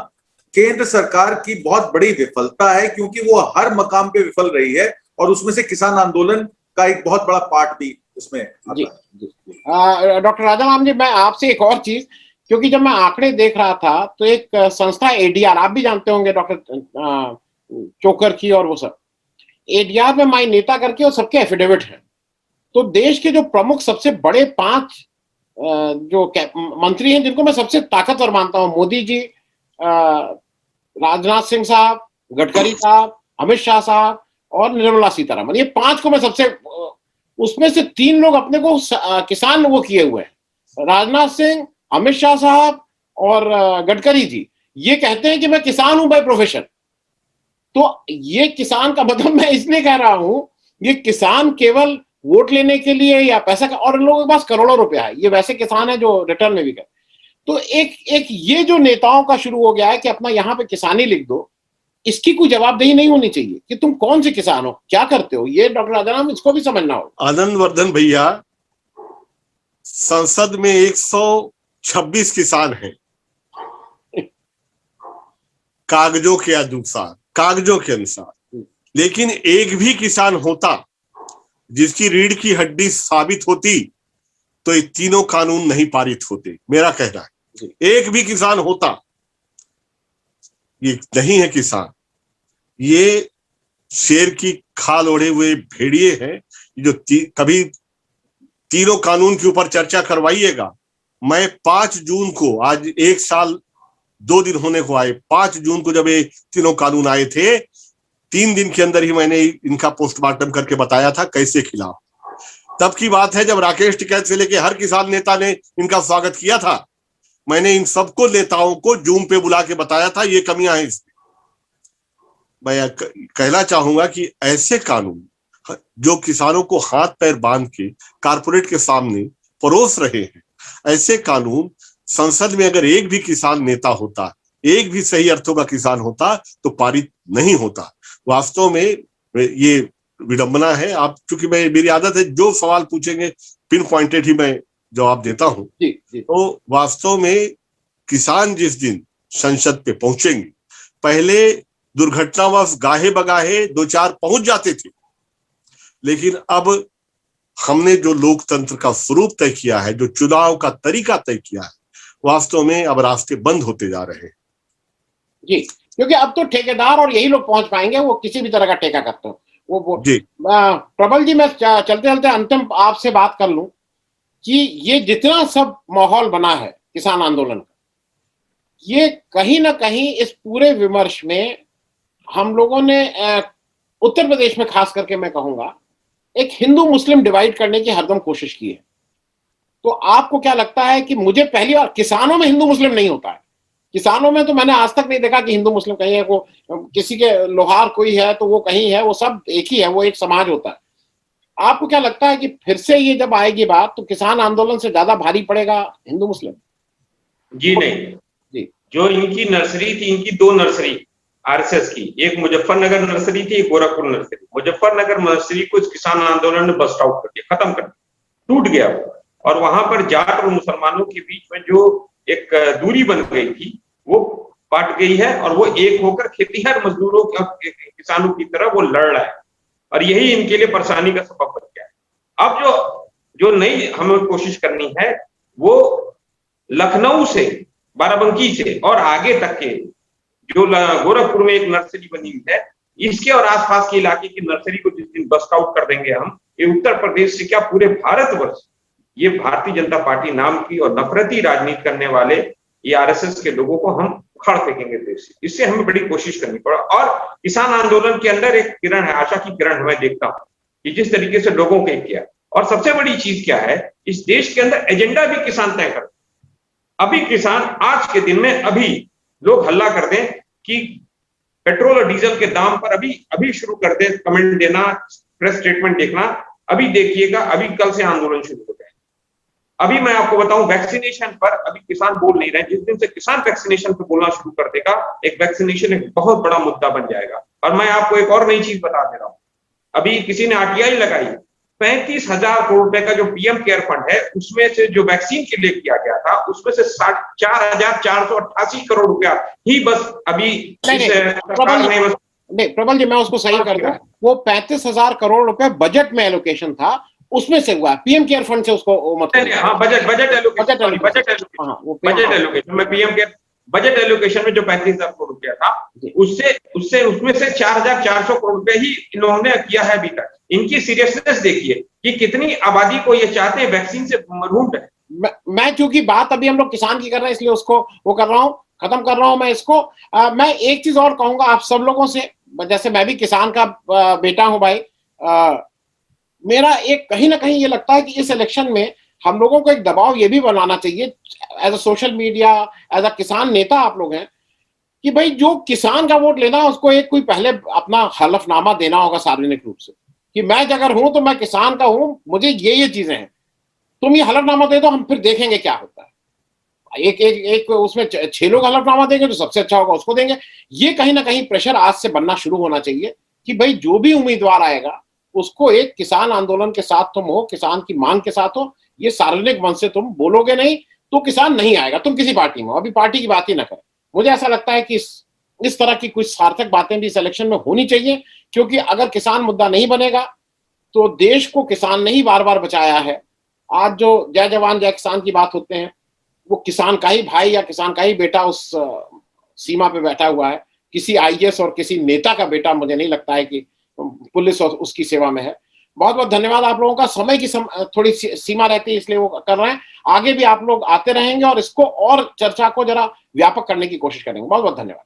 केंद्र सरकार की बहुत बड़ी विफलता है, क्योंकि वो हर मकाम पे विफल रही है और उसमें से किसान आंदोलन का एक बहुत बड़ा पार्ट भी इसमें आता है। डॉक्टर राजाराम जी, मैं आपसे एक और चीज, क्योंकि जब मैं आंकड़े देख रहा था तो एक संस्था एडीआर, आप भी जानते होंगे डॉक्टर चोकर की, और वो सब एडीआर में माई नेता करके और सबके एफिडेविट हैं। तो देश के जो प्रमुख सबसे बड़े 5 जो मंत्री हैं, जिनको मैं सबसे ताकतवर मानता हूं, मोदी जी, राजनाथ सिंह साहब, गडकरी साहब, अमित शाह साहब और निर्मला सीतारमण, ये 5 को मैं सबसे, उसमें से 3 लोग अपने को किसान वो किए हुए हैं। राजनाथ सिंह, अमित शाह साहब और गडकरी जी ये कहते हैं कि मैं किसान हूं बाय प्रोफेशन। तो ये किसान का मतलब, मैं इसलिए कह रहा हूं, ये किसान केवल वोट लेने के लिए या पैसा का, और इन लोगों के पास करोड़ों रुपया है, ये वैसे किसान है जो रिटर्न में भी कर। तो एक ये जो नेताओं का शुरू हो गया है कि अपना यहाँ पे किसानी लिख दो, इसकी कोई जवाबदेही नहीं होनी चाहिए कि तुम कौन से किसान हो, क्या करते हो, ये डॉक्टर राजाराम इसको भी समझना हो। आनंद वर्धन भैया, संसद में 126 किसान हैं कागजों के अनुसार, लेकिन एक भी किसान होता जिसकी रीढ़ की हड्डी साबित होती तो ये तीनों कानून नहीं पारित होते, मेरा कहना है। एक भी किसान होता, ये नहीं है किसान, ये शेर की खाल ओढ़े हुए भेड़िए हैं जो कभी तीनों कानून के ऊपर चर्चा करवाइएगा। मैं 5 जून को, आज 1 साल 2 दिन होने को आए, 5 जून को जब ये तीनों कानून आए थे, 3 दिन के अंदर ही मैंने इनका पोस्टमार्टम करके बताया था कैसे खिलाफ। तब की बात है जब राकेश टिकैत से लेके हर किसान नेता ने इनका स्वागत किया था। मैंने इन सबको नेताओं को जूम पे बुला के बताया था ये कमियां हैं इसमें। मैं कहना चाहूंगा कि ऐसे कानून जो किसानों को हाथ पैर बांध के कारपोरेट के सामने परोस रहे हैं, ऐसे कानून संसद में अगर एक भी किसान नेता होता, एक भी सही अर्थों का किसान होता तो पारित नहीं होता। वास्तव में ये विडंबना है। आप, चूंकि मेरी आदत है जो सवाल पूछेंगे पिन पॉइंटेड ही मैं जवाब देता हूं। तो वास्तव में किसान जिस दिन संसद पे पहुंचेंगे, पहले दुर्घटनावश गाहे बगाहे 2-4 पहुंच जाते थे, लेकिन अब हमने जो लोकतंत्र का स्वरूप तय किया है, जो चुनाव का तरीका तय किया है, वास्तव में अब रास्ते बंद होते जा रहे हैं। जी, क्योंकि अब तो ठेकेदार और यही लोग पहुंच पाएंगे, वो किसी भी तरह का ठेका करते हो वो जी। प्रबल जी, मैं चलते चलते अंतिम आपसे बात कर लूं कि ये जितना सब माहौल बना है किसान आंदोलन का, ये कहीं ना कहीं इस पूरे विमर्श में हम लोगों ने उत्तर प्रदेश में खास करके मैं कहूंगा एक हिंदू मुस्लिम डिवाइड करने की हरदम कोशिश की है। तो आपको क्या लगता है कि, मुझे पहली बार, किसानों में हिंदू मुस्लिम नहीं होता है, किसानों में तो मैंने आज तक नहीं देखा कि हिंदू मुस्लिम कहीं है, वो किसी के लोहार कोई है तो वो कहीं है, वो सब एक ही है, वो एक समाज होता है। आपको क्या लगता है कि फिर से ये जब आएगी बात तो किसान आंदोलन से ज्यादा भारी पड़ेगा हिंदू मुस्लिम? जी नहीं जी, जो इनकी नर्सरी थी, इनकी 2 नर्सरी आरएसएस की, एक मुजफ्फरनगर नर्सरी थी, एक गोरखपुर नर्सरी। मुजफ्फरनगर नर्सरी को इस किसान आंदोलन ने बस्ट आउट कर दिया, खत्म कर दिया, टूट गया। और वहां पर जाट और मुसलमानों के बीच में जो एक दूरी बन गई थी वो पाट गई है, और वो एक होकर खेतीहर मजदूरों किसानों की तरह वो लड़ रहा है, और यही इनके लिए परेशानी का सबब बन गया है। अब जो नई हमें कोशिश करनी है वो लखनऊ से, बाराबंकी से और आगे तक के, जो गोरखपुर में एक नर्सरी बनी हुई है, इसके और आसपास के इलाके की नर्सरी को जिस दिन बस्ट आउट कर देंगे हम, ये उत्तर प्रदेश से क्या पूरे भारतवर्ष, ये भारतीय जनता पार्टी नाम की और नफरती राजनीति करने वाले ये आरएसएस के लोगों को हम उखाड़ फेंकेंगे देश से। इससे हमें बड़ी कोशिश करनी पड़ा। और किसान आंदोलन के अंदर एक किरण है, आशा की किरण मैं देखता हूं कि जिस तरीके से लोगों को किया। और सबसे बड़ी चीज क्या है, इस देश के अंदर एजेंडा भी किसान तय करते। अभी किसान आज के दिन में, अभी लोग हल्ला कर दें कि पेट्रोल और डीजल के दाम पर अभी शुरू कर दें कमेंट देना, प्रेस स्टेटमेंट देखना, अभी देखिएगा, अभी कल से आंदोलन शुरू हो जाए। अभी मैं आपको बताऊं, वैक्सीनेशन पर अभी किसान बोल नहीं रहे। जिस दिन से किसान वैक्सीनेशन पर बोलना शुरू कर देगा, एक वैक्सीनेशन एक बहुत बड़ा मुद्दा बन जाएगा। और मैं आपको एक और नई चीज बता दे रहा हूं, अभी किसी ने आरटीआई लगाई, 35,000 करोड़ रुपए का जो पीएम केयर फंड है, उसमें से जो वैक्सीन के लिए किया गया था, उसमें से 4,488 करोड़ रुपया ही बस अभी सरकार ने नहीं प्रबल जी, मैं उसको सही कर दूं, वो 35,000 करोड़ रुपए बजट में एलोकेशन था, उसमें से हुआ, पीएम केयर फंड से उसको मत नहीं, हाँ, बजट एलोकेशन, बजट एलोकेशन में पीएम केयर बजट एलोकेशन में जो 35,000 करोड़ रुपया था, उसमें से 4,400 करोड़ रुपए ही इन्होंने किया है अभी तक। इनकी सीरियसनेस देखिए कि कितनी आबादी को ये चाहते हैं वैक्सीन से महरूम रहे। मैं चूंकि बात अभी हम लोग किसान की कर रहे हैं, इसलिए उसको वो कर रहा हूं, खत्म कर रहा हूं मैं इसको। मैं एक चीज और कहूंगा आप सब लोगों से, जैसे मैं भी किसान का बेटा हूं भाई, मेरा एक कहीं ना कहीं ये लगता है कि इस इलेक्शन में हम लोगों को एक दबाव ये भी बनाना चाहिए, as a social media, as a किसान नेता आप लोग हैं, कि भाई जो किसान का वोट लेना है उसको एक कोई पहले अपना हलफनामा देना होगा सार्वजनिक रूप से, कि मैं अगर हूं तो मैं किसान का हूं, मुझे ये चीजें हैं, तुम ये हलफनामा दे दो, हम फिर देखेंगे क्या होता है। एक उसमें 6 लोग हलफनामा देंगे, जो सबसे अच्छा होगा उसको देंगे। ये कहीं ना कहीं प्रेशर आज से बनना शुरू होना चाहिए कि भाई जो भी उम्मीदवार आएगा उसको एक किसान आंदोलन के साथ तुम हो, किसान की मांग के साथ हो, ये सार्वजनिक मंच से तुम बोलोगे नहीं तो किसान नहीं आएगा, तुम किसी पार्टी में हो, अभी पार्टी की बात ही ना करें। मुझे ऐसा लगता है कि इस तरह की कुछ सार्थक बातें भी इस इलेक्शन में होनी चाहिए, क्योंकि अगर किसान मुद्दा नहीं बनेगा तो देश को किसान ने ही बार बार बचाया है। आज जो जय जवान जय किसान की बात होते हैं, वो किसान का ही भाई या किसान का ही बेटा उस सीमा पे बैठा हुआ है, किसी आईएएस और किसी नेता का बेटा मुझे नहीं लगता है कि पुलिस और उसकी सेवा में है। बहुत बहुत धन्यवाद आप लोगों का, समय की थोड़ी सीमा रहती है इसलिए वो कर रहे हैं। आगे भी आप लोग आते रहेंगे और इसको और चर्चा को जरा व्यापक करने की कोशिश करेंगे। बहुत बहुत धन्यवाद।